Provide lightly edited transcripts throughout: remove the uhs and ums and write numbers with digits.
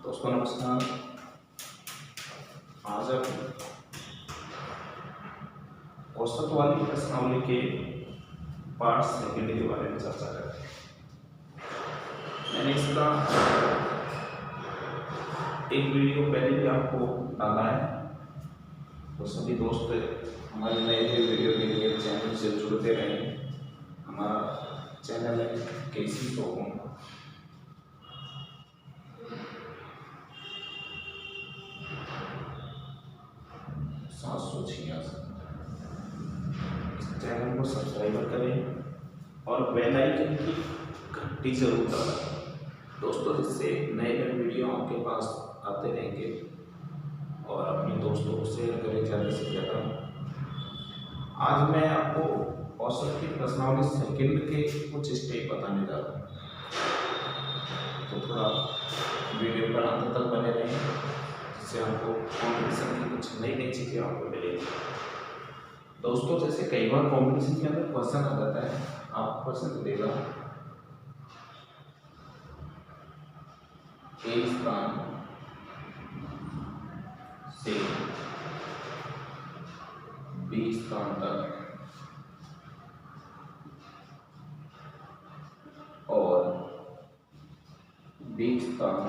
दोस्तों नमस्कार। आज हम औसत वाली प्रश्नावली के पार्ट सेकेंड के बारे में चर्चा करते हैं। मैंने इसका एक वीडियो पहले भी आपको डाला है, तो सभी दोस्त हमारे नए नए वीडियो के लिए चैनल से जुड़ते रहें। हमारा चैनल है केसी सोहम। इस चैनल को सब्सक्राइब करें और बेल आइकन की घंटी जरूर दबाएं दोस्तों, जिससे नए नए वीडियो आपके पास आते रहेंगे। और अपने दोस्तों को शेयर करें ज़्यादा से ज़्यादा। आज मैं आपको औसत की प्रश्नावली सेकंड के कुछ स्टेप बताने जा रहा हूँ, तो थोड़ा वीडियो पर अंत तक बने रहें, जिससे आपको कॉम्पिटिशन की कुछ नई नई चीज़ें आपको मिलेंगी। दोस्तों जैसे कई बार कॉम्पिटिशन के अंदर क्वेश्चन आ जाता है, आप क्वेश्चन देगा ए स्थान से बी स्थान तक और बी स्थान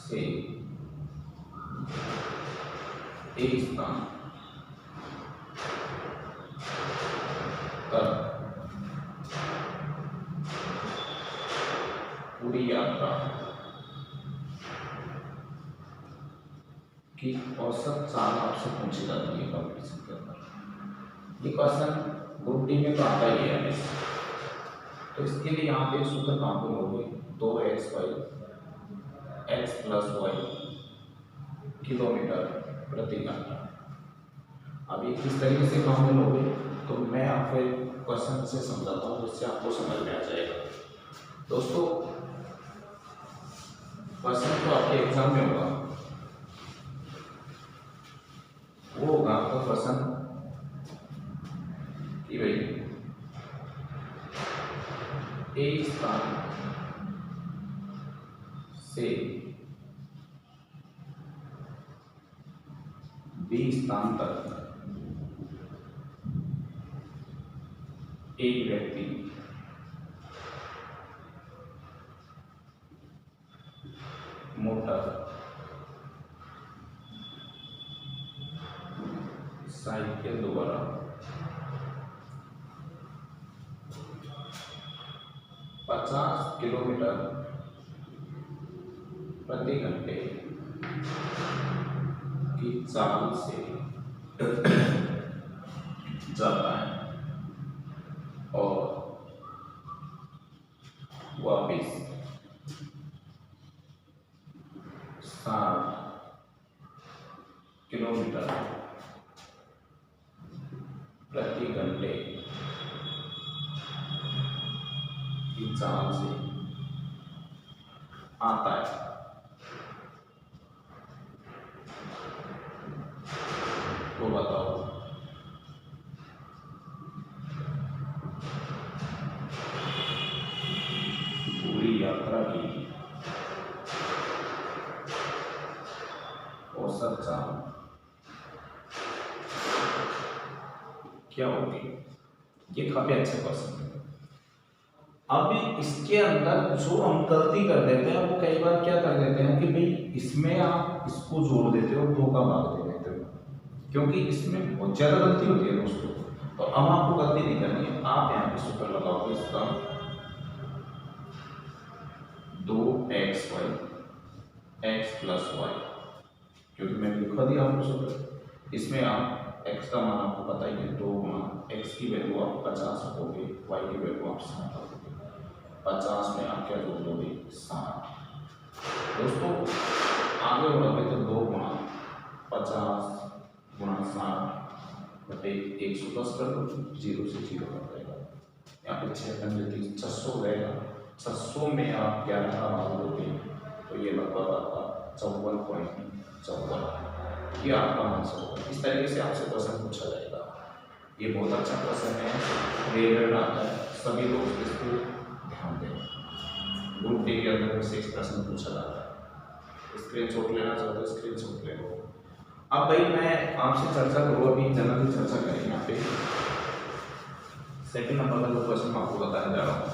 से ए स्थान तक पूरी यात्रा की औसत चाल आपसे पूछी जाती है कॉम्पिटिशन के अंदर। ये क्वेश्चन ग्रुप डी में तो आता ही है हमेशा, तो इसके लिए यहाँ पे सूत्र काम पे होगी 2xy x + y किलोमीटर प्रति घंटा। अब ये किस तरीके से काम में लोगे, तो मैं आपको एक क्वेश्चन से समझाता हूँ, जिससे आपको समझ में आ जाएगा। दोस्तों क्वेश्चन तो आपके एग्जाम में होगा, वो होगा आपका क्वेश्चन कि भाई ए स्थान से बी स्थान तक एक व्यक्ति मोटर साइकिल द्वारा 50 किलोमीटर प्रति घंटे की चाल से जाता है और वापिस 60 किलोमीटर प्रति घंटे की चाल से आता है, तो बताओ पूरी यात्रा की औसत चाल क्या होगी। ये काफी अच्छा क्वेश्चन है। अब इसके अंदर जो हम गलती कर देते हैं, वो कई बार क्या कर देते हैं कि भाई इसमें आप इसको जोड़ देते हो, 2 का भाग दे देते हो, क्योंकि इसमें बहुत ज्यादा गलती होती है दोस्तों। तो अब आपको गलती नहीं करनी है, आप यहाँ पे सूत्र लगाओगे इसका 2xy x + y, क्योंकि मैंने लिखा दिया आपको सूत्र। इसमें आप x का मान आपको पता ही है, 2 × x की वैल्यू आप 50 रखोगे, y की वैल्यू आप 60 रखोगे। 50 में आप क्या जोड़ दोगे 60। दोस्तों आगे बढ़ोगे तो 2 × 50 × 60 बटे 110 कर दो, 0 से 0 कर देगा। यहाँ पे 600 रहेगा। 600 में आप 11 का भाग दोगे तो ये लगभग आपका 54.54, ये आपका आंसर होगा। इस तरीके से आपसे क्वेश्चन पूछा जाएगा। ये बहुत अच्छा क्वेश्चन है, रेयर आता है, सभी लोग इसको ध्यान दें। ग्रुप डी के अंदर से एक्सप्रेशन पूछा जाता है। स्क्रीनशॉट लेना चाहो तो स्क्रीनशॉट ले लो। अब भाई मैं आपसे चर्चा करूँ, अभी जनरली चर्चा करेंगे यहाँ पे सेकंड नंबर का जो क्वेश्चन मैं आपको बताने जा रहा हूँ।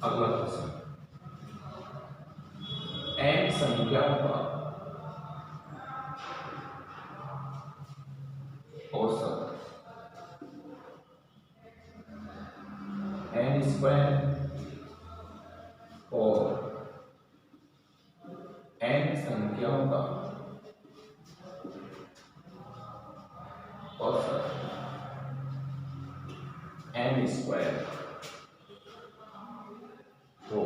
अगला क्वेश्चन, n संख्याओं का औसत n स्क्वायर और n संख्याओं का औसत n स्क्वायर तो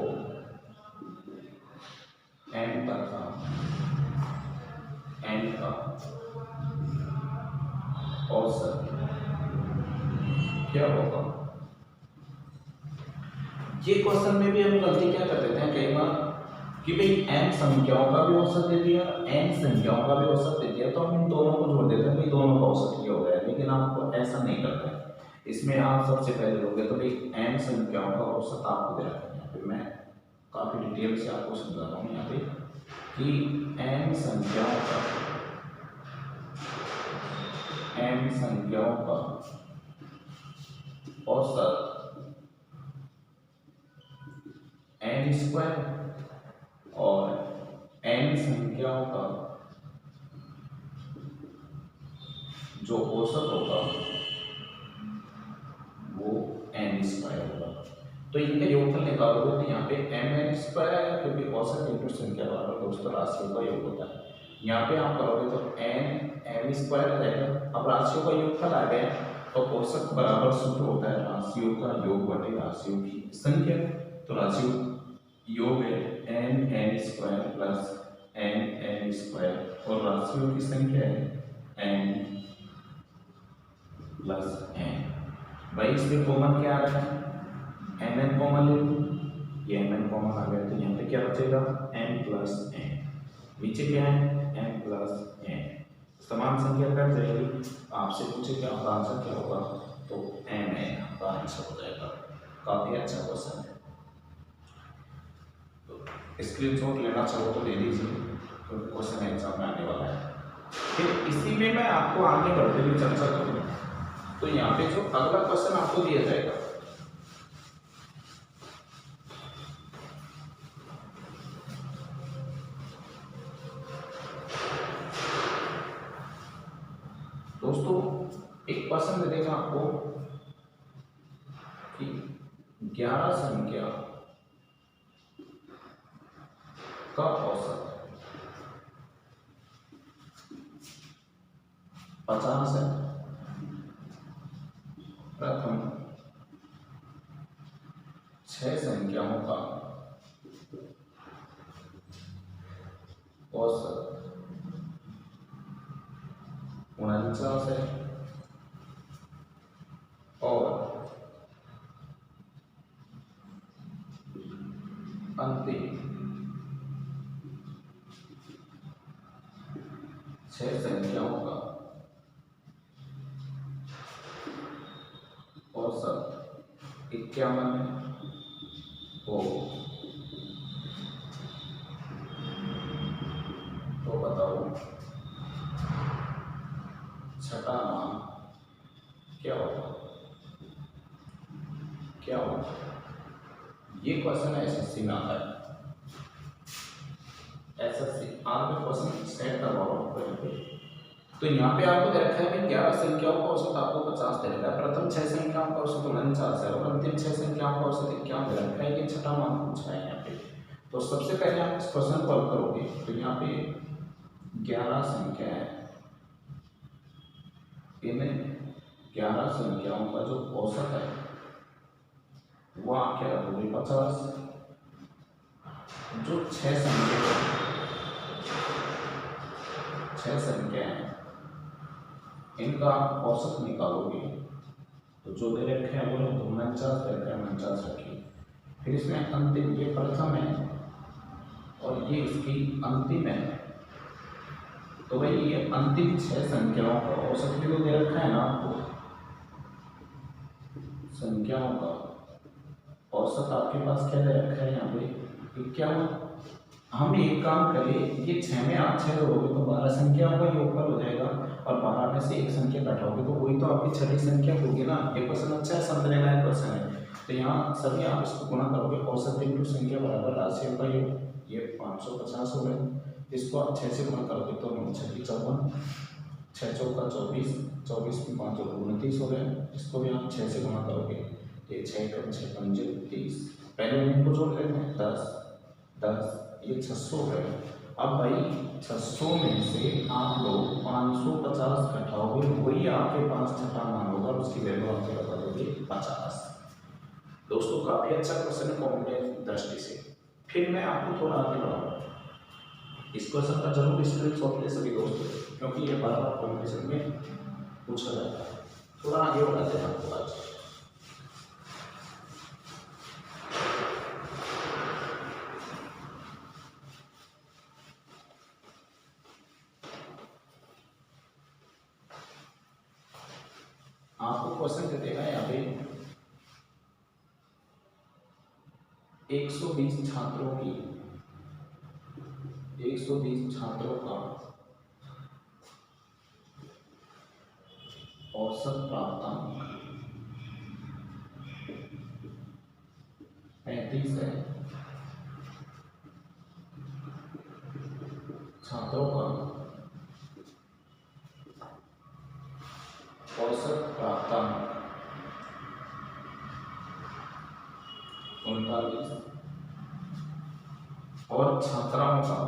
n तथा n का औसत क्या होगा। ये क्वेश्चन में भी हम गलती क्या कर देते हैं कई बार कि भाई n संख्याओं का भी औसत दे दिया, n संख्याओं का भी औसत दे दिया, तो हम इन दोनों को जोड़ देते हैं, भाई दोनों का औसत ये हो गया। लेकिन आपको ऐसा नहीं करना है। इसमें आप सबसे पहले लोगे तो भाई n संख्याओं का औसत आपको दे रखा है। यहाँ पे मैं काफी डिटेल से आपको समझा रहा हूँ यहाँ पे कि n संख्याओं का औसत n स्क्वायर और n संख्याओं का जो औसत होगा वो n स्क्वायर होगा। तो इनका योगफल निकालोगे तो यहाँ पे mn स्क्वायर आएगा, क्योंकि औसत इंटू संख्या बराबर दोस्तों राशियों का योग होता है। यहाँ पे आप करोगे तो n m स्क्वायर आ जाएगा। अब राशियों का योगफल आ गया तो औसत बराबर सूत्र होता है राशियों का योग बटे राशियों की संख्या। तो राशियों योग है n square plus n square और राशियों की संख्या है n प्लस n। भाई इसमें कॉमन क्या आ रहा है, mn कॉमन ले लो, ये mn कॉमन आ गया तो यहाँ पे क्या बचेगा n प्लस n, नीचे क्या है n प्लस n, समान संख्या कट जाएगी। आपसे पूछे कि आपका आंसर क्या होगा तो mn आपका आंसर हो जाएगा। काफी अच्छा क्वेश्चन है, तो स्क्रीनशॉट लेना चाहो तो ले लीजिए, क्योंकि क्वेश्चन एग्जाम में आने वाला है। फिर इसी में मैं आपको आगे बढ़ते हुए चर्चा करूँ तो यहाँ पे जो अगला क्वेश्चन आपको दिया जाएगा दोस्तों, एक क्वेश्चन दे देगा आपको कि 11 संख्या का औसत 50 है। प्रथम 6 संख्याओं का औसत 49 है और अंतिम 6 संख्याओं का औसत 51 है। तो बताओ छठा मान क्या होगा, क्या होगा। ये क्वेश्चन एसएससी में आता है, एसएससी आज में क्वेश्चन सेट करवा रहा हूँ। तो यहाँ पे आपको दे रखा है कि 11 संख्याओं का औसत आपको 50 दे रखा है, प्रथम 6 संख्याओं का औसत 49 है और अंतिम 6 संख्याओं का औसत 51 दे रखा है। ये छठा मान पूछा है यहाँ पे। तो सबसे पहले आप इस क्वेश्चन को हल करोगे तो यहाँ पे 11 संख्या है, इन्हें 11 संख्याओं का जो औसत है वो आप क्या रखोगे 50। जो 6 संख्या है इनका आप औसत निकालोगे तो जो दे रखे हैं वो 49 दे रखे हैं, 49 रखिए। फिर इसमें अंतिम ये प्रथम है और ये इसकी अंतिम है, तो भाई ये अंतिम 6 संख्याओं का औसत भी तो दे रखा है ना आपको, संख्याओं का औसत आपके पास क्या दे रखा है यहाँ पे 51। हम एक काम करें, ये 6 में आप 6 जोड़ोगे तो 12 संख्याओं का योगफल हो जाएगा, और 12 में से एक संख्या घटाओगे तो वही तो आपकी छठी संख्या होगी ना। ये क्वेश्चन अच्छा है, समझने लायक क्वेश्चन है। तो यहाँ सभी आप इसको गुणा करोगे, औसत इंटू संख्या बराबर राशियों का योग, ये 550 हो गए। इसको आप 6 से गुणा करोगे तो 9 6 54, 6 चौका 24, 24 में 5 और 29 हो गए। इसको भी आप 6 से गुणा करोगे, ये 6 कम 6 पंजे 30। पहले इनको जोड़ लेते हैं, 10 10, ये 600 है। अब भाई 600 में से आप लोग 550 घटाओगे, वही आपके पास छठा मान होगा, उसकी वैल्यू आपके बता दोगे 50। दोस्तों काफी अच्छा क्वेश्चन है कॉम्पिटेंस दृष्टि से। फिर मैं आपको थोड़ा आगे बढ़ाऊंगा, इस क्वेश्चन का जरूर स्क्रीनशॉट ले सभी दोस्तों, क्योंकि ये बार बार कॉम्पिटिशन में पूछा जाता है। थोड़ा आगे बढ़ाते हैं आपको आज। आपको क्वेश्चन दे देगा यहाँ पे 120 छात्रों की, 120 छात्रों का औसत प्राप्तांक 35 है। छात्रों का औसत प्राप्तांक 39 और छात्राओं का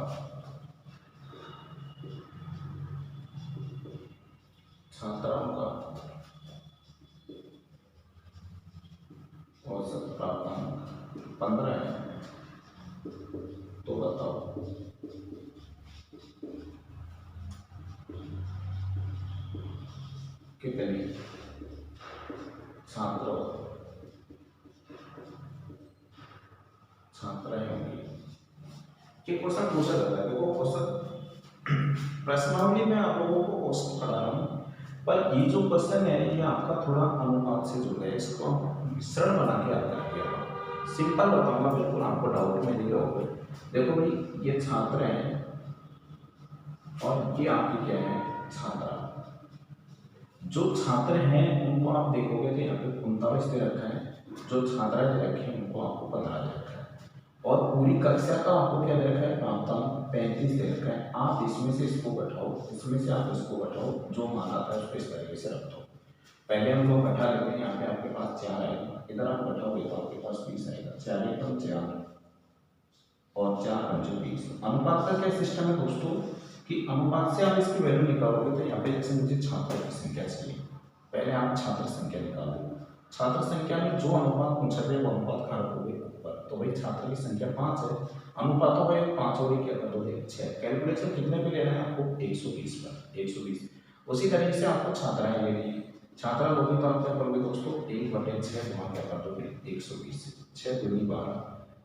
औसत प्राप्तांक 15 है। तो बताओ कितने छात्राएं होंगी। ये क्वेश्चन पूछा जाता है। देखो क्वेश्चन प्रश्नावली में आप लोगों को क्वेश्चन पढ़ा रहा हूँ, पर ये जो क्वेश्चन है ये आपका थोड़ा अनुपात से जुड़ा है, इसको हम सरल बना के याद रखिएगा। सिंपल बताऊंगा, बिल्कुल आपको डाउट में नहीं रहोगे। देखो भाई ये छात्र हैं और ये आपकी क्या है छात्रा। जो छात्र हैं उनको आप देखोगे तो यहाँ पे 39 दे रखा है, जो छात्राएं दे रखे हैं उनको आपको 15 दे रखा है, और पूरी कक्षा का आपको क्या दे रखा है प्राप्तांक 35 दे रखा है। आप इसमें से इसको घटाओ, इसमें से आप इसको घटाओ, जो मान आता है उसको इस तरीके से रख दो। पहले हम लोग घटा लेते हैं, यहाँ पे आपके पास 4 आएगा, इधर आप घटाओगे तो आपके पास 20 आएगा। 4 एकम 4 और 4 पंचे 20। अनुपात का क्या सिस्टम है दोस्तों कि अनुपात से आप इसकी वैल्यू निकालोगे तो यहाँ पे जैसे मुझे छात्रों की संख्या चाहिए, पहले आप छात्र संख्या निकालो। छात्र संख्या में जो अनुपात पूछा जाए वो अनुपात कहाँ रखोगे ऊपर, तो भाई छात्र की संख्या 5 है, अनुपातों का 5 और क्या कर दोगे 6। कैलकुलेशन कितने पे लेना है आपको 120 पर 120। उसी तरीके से आपको छात्राएं लेनी है। छात्रा लोगे तो आप क्या करोगे दोस्तों 1/6 वहाँ क्या कर दोगे 120 से 6 दूनी 12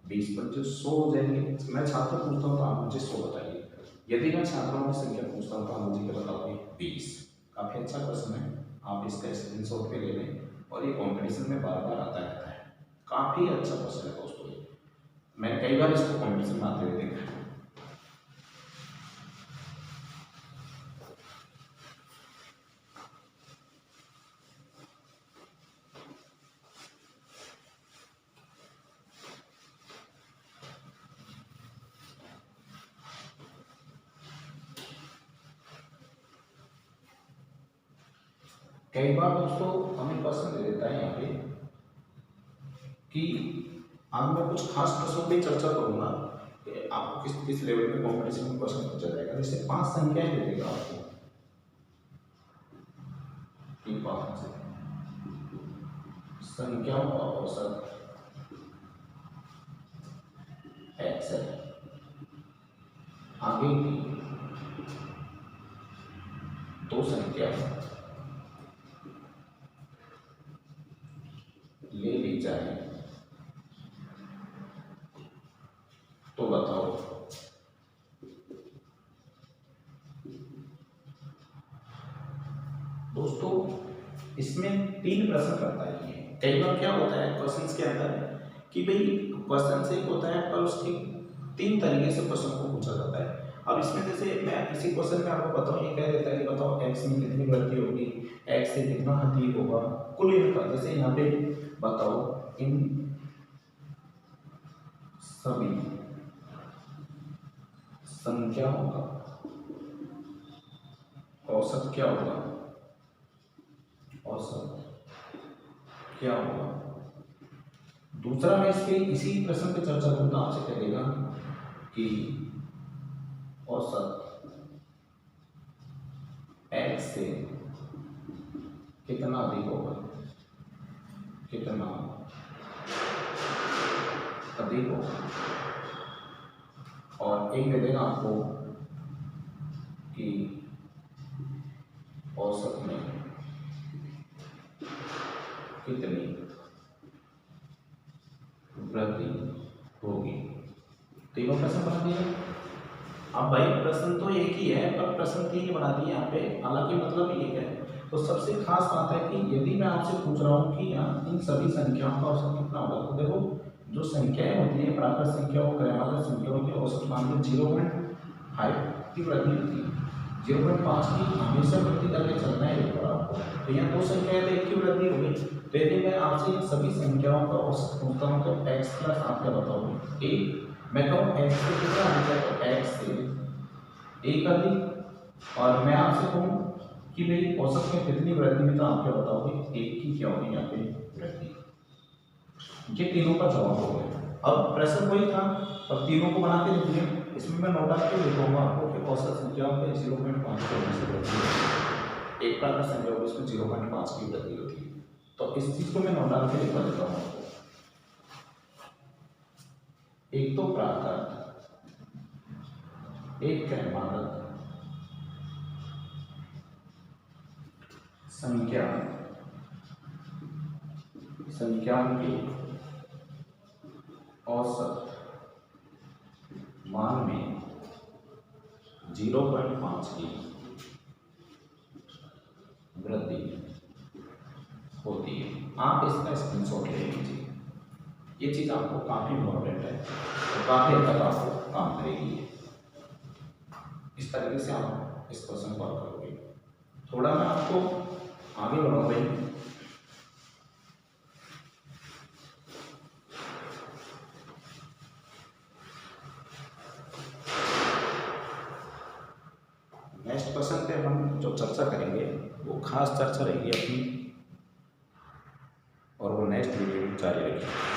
20 पंचे 100 हो जाएंगे। मैं छात्र पूछता हूँ तो आप मुझे 100 बताइए। यदि मैं छात्रों की संख्या पूछता हूँ तो आप मुझे क्या बताओगे 20। काफ़ी अच्छा क्वेश्चन है, आप इसका स्क्रीनशॉट पे ले लें, और ये कॉम्पिटिशन में बार बार आता रहता है। काफ़ी अच्छा क्वेश्चन है दोस्तों, ये मैंने कई बार इसको कॉम्पिटिशन में आते हुए देखा है। कई बार दोस्तों हमें क्वेश्चन दे देता है यहाँ पे कि आज मैं कुछ खास प्रश्नों पर चर्चा करूंगा कि आपको किस किस लेवल में कॉम्पिटिशन में क्वेश्चन पूछा जाएगा। जैसे 5 संख्याएं दे देगा आपको कि 5 संख्याओं का औसत x है, आगे की 2 संख्या ले ली जाए तो बताओ दोस्तों इसमें 3 प्रश्न करता है ये। कई बार क्या होता है क्वेश्चंस के अंदर कि भाई क्वेश्चन से एक होता है पर उसके 3 तरीके से क्वेश्चन को पूछा जाता है। अब इसमें जैसे मैं इसी क्वेश्चन में आपको बताऊं, ये कह देता है कि बताओ x में कितनी वृद्धि होगी, x से कितना अधिक होगा, कुल इनका। जैसे यहाँ पे बताओ इन सभी संख्याओं का औसत क्या होगा, औसत क्या होगा। दूसरा मैं इसके इसी प्रश्न पे चर्चा करूंगा, आपसे कह देगा कि औसत x से कितना अधिक होगा, कितना अधिक होगा। और एक दे देगा आपको कि औसत में कितनी वृद्धि होगी। तीनों प्रश्न बना दिए। अब भाई प्रश्न तो एक ही है पर प्रश्न 3 बना दिए यहाँ पे, हालांकि मतलब एक है। तो सबसे खास बात है कि यदि मैं आपसे पूछ रहा हूँ कि इन सभी संख्याओं का औसत कितना होगा, तो देखो जो संख्याएं होती है प्राकृत संख्याओं क्रमागत संख्याओं के औसत मान लो 0.5 की वृद्धि होती है, 0.5 की हमेशा वृद्धि करके चलना है ऊपर आपको। तो यहाँ 2 संख्याएं तो 1 की वृद्धि हो गई। तो यदि मैं आपसे इन सभी संख्याओं का औसत पूछता हूँ तो x प्लस आप क्या बताओगे, 1। मैं कहूँ x से कितना अधिक है तो x से 1 अधिक। और मैं आपसे कहूँ कि भाई औसत में कितनी वृद्धि हुई तो आप क्या बताओगे, 1 की क्या होगी यहाँ पे वृद्धि। ये तीनों का जवाब हो गया। अब प्रश्न वही था और तीनों को बना के लिख दिए। इसमें मैं नोट डाल के लिखूंगा आपको कि औसत संख्याओं में 0.5 से वृद्धि होती है, एक प्राकृत संख्या होगी इसमें 0.5 की वृद्धि होती है। तो इस चीज को मैं नोट डाल के लिखवा देता हूँ आपको। एक तो प्राकृत, एक क्रमागत संख्याओं के औसत मान में 0.5 की वृद्धि होती है। आप इसका स्क्रीनशॉट ले लीजिए, ये चीज़ आपको काफ़ी इम्पोर्टेंट है तो काफ़ी हद तक आपको काम करेगी। इस तरीके से आप इस क्वेश्चन को हल करोगे। थोड़ा मैं आपको आगे बढ़ाऊँ भाई। नेक्स्ट क्वेश्चन पे हम जो चर्चा करेंगे वो खास चर्चा रहेगी अपनी, और वो नेक्स्ट वीडियो में जारी रहेगी।